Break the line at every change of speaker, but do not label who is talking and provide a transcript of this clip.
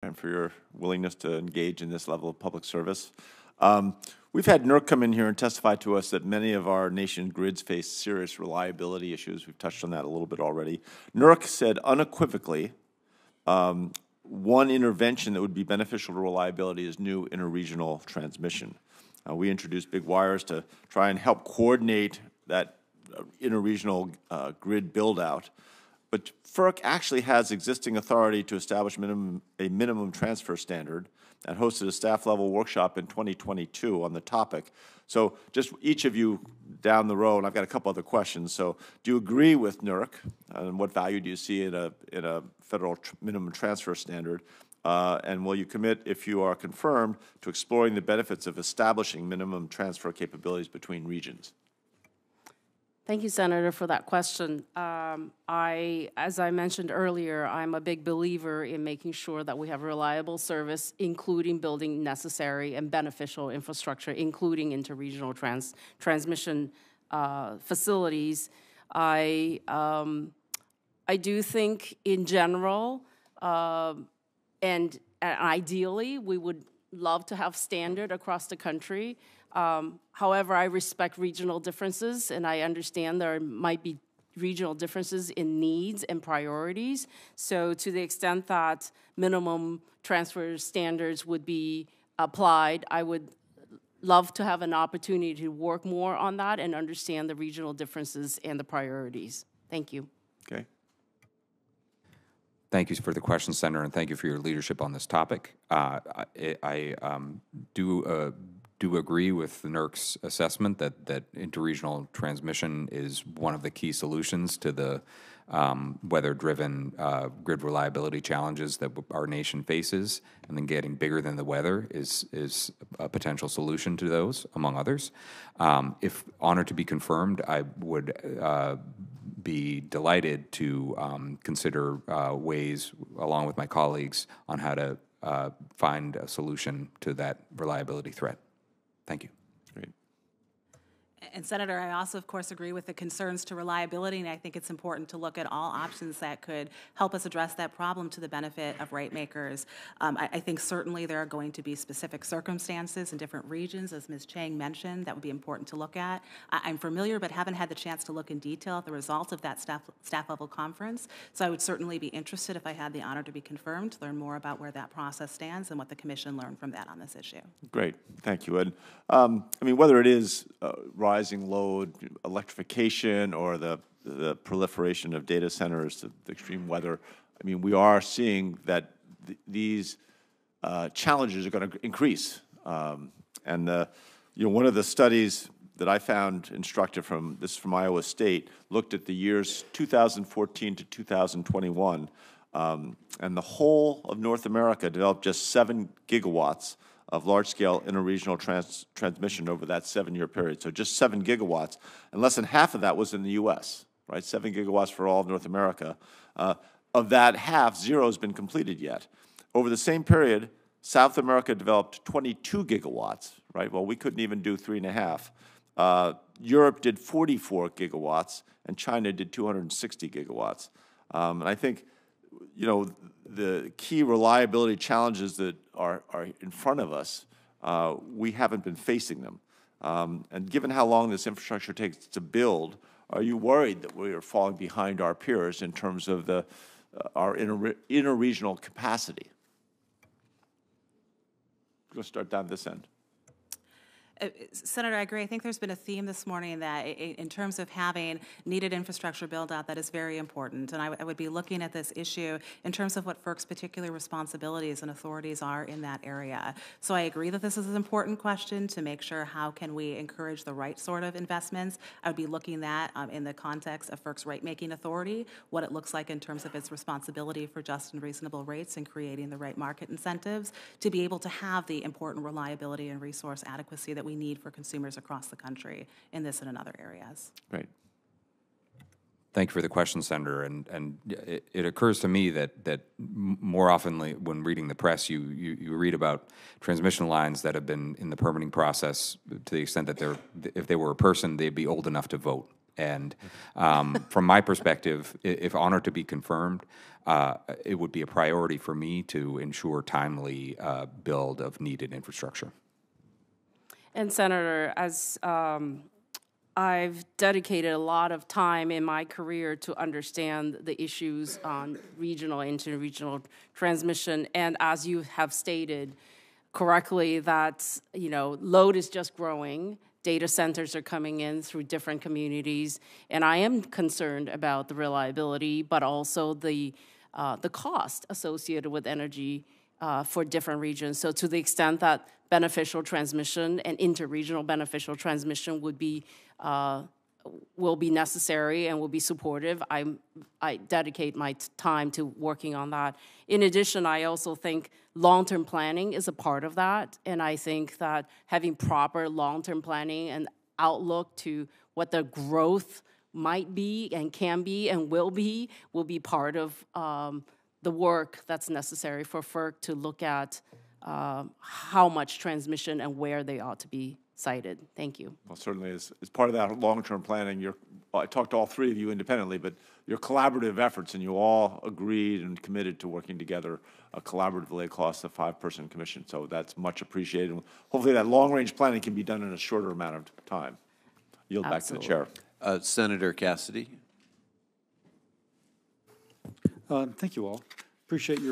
and for your willingness to engage in this level of public service. We've had NERC come in here and testify to us that many of our nation grids face serious reliability issues. We've touched on that a little bit already. NERC said unequivocally, one intervention that would be beneficial to reliability is new interregional transmission. We introduced big wires to try and help coordinate that interregional grid build-out. But FERC actually has existing authority to establish a minimum transfer standard and hosted a staff-level workshop in 2022 on the topic. So just each of you down the road, and I've got a couple other questions. So do you agree with NERC, and what value do you see in a federal minimum transfer standard? And will you commit, if you are confirmed, to exploring the benefits of establishing minimum transfer capabilities between regions?
Thank you, Senator, for that question. As I mentioned earlier, I'm a big believer in making sure that we have reliable service, including building necessary and beneficial infrastructure, including interregional transmission facilities. I do think, in general, and ideally, we would love to have standard across the country. However, I respect regional differences, and I understand there might be regional differences in needs and priorities. So to the extent that minimum transfer standards would be applied, I would love to have an opportunity to work more on that and understand the regional differences and the priorities. Thank you.
Okay.
Thank you for the question, Senator, and thank you for your leadership on this topic. I do agree with the NERC's assessment that interregional transmission is one of the key solutions to the weather-driven grid reliability challenges that our nation faces, and then getting bigger than the weather is a potential solution to those, among others. If honored to be confirmed, I would be delighted to consider ways, along with my colleagues, on how to find a solution to that reliability threat. Thank you.
Great.
And Senator, I also, of course, agree with the concerns to reliability, and I think it's important to look at all options that could help us address that problem to the benefit of rate makers. I think certainly there are going to be specific circumstances in different regions, as Ms. Chang mentioned, that would be important to look at. I'm familiar, but haven't had the chance to look in detail at the results of that staff-level conference, so I would certainly be interested, if I had the honor to be confirmed, to learn more about where that process stands and what the Commission learned from that on this issue.
Great. Thank you, Ed. I mean, whether it is rising load, electrification, or the proliferation of data centers, the extreme weather, I mean, we are seeing that these challenges are going to increase. And you know, one of the studies that I found instructive from Iowa State looked at the years 2014 to 2021, and the whole of North America developed just 7 gigawatts of large-scale interregional transmission over that 7-year period. So just 7 gigawatts, and less than half of that was in the U.S., right? 7 gigawatts for all of North America. Of that half, 0 has been completed yet. Over the same period, South America developed 22 gigawatts, right? Well, we couldn't even do 3.5. Europe did 44 gigawatts, and China did 260 gigawatts. And I think, you know, the key reliability challenges that are in front of us, we haven't been facing them. And given how long this infrastructure takes to build, are you worried that we are falling behind our peers in terms of our interregional capacity? We'll start down this end.
Senator, I agree. I think there's been a theme this morning that in terms of having needed infrastructure build out, that is very important. And I would be looking at this issue in terms of what FERC's particular responsibilities and authorities are in that area. So I agree that this is an important question to make sure how can we encourage the right sort of investments. I would be looking at in the context of FERC's rate-making authority, what it looks like in terms of its responsibility for just and reasonable rates and creating the right market incentives to be able to have the important reliability and resource adequacy that we need for consumers across the country in this and in other areas.
Right.
Thank you for the question, Senator. And it occurs to me that more often when reading the press, you read about transmission lines that have been in the permitting process to the extent that if they were a person, they'd be old enough to vote. And from my perspective, if honored to be confirmed, it would be a priority for me to ensure timely build of needed infrastructure.
And Senator, as I've dedicated a lot of time in my career to understand the issues on regional and interregional transmission, and as you have stated correctly, that load is just growing. Data centers are coming in through different communities, and I am concerned about the reliability, but also the cost associated with energy for different regions. So to the extent that beneficial transmission and interregional beneficial transmission will be necessary and will be supportive, I dedicate my time to working on that. In addition, I also think long-term planning is a part of that, and I think that having proper long-term planning and outlook to what the growth might be and can be and will be part of the work that's necessary for FERC to look at how much transmission and where they ought to be cited. Thank you.
Well, certainly as part of that long-term planning, I talked to all three of you independently, but your collaborative efforts, and you all agreed and committed to working together collaboratively across the 5-person commission. So that's much appreciated. And hopefully that long-range planning can be done in a shorter amount of time. Yield back to the chair.
Senator Cassidy.
Thank you all. Appreciate your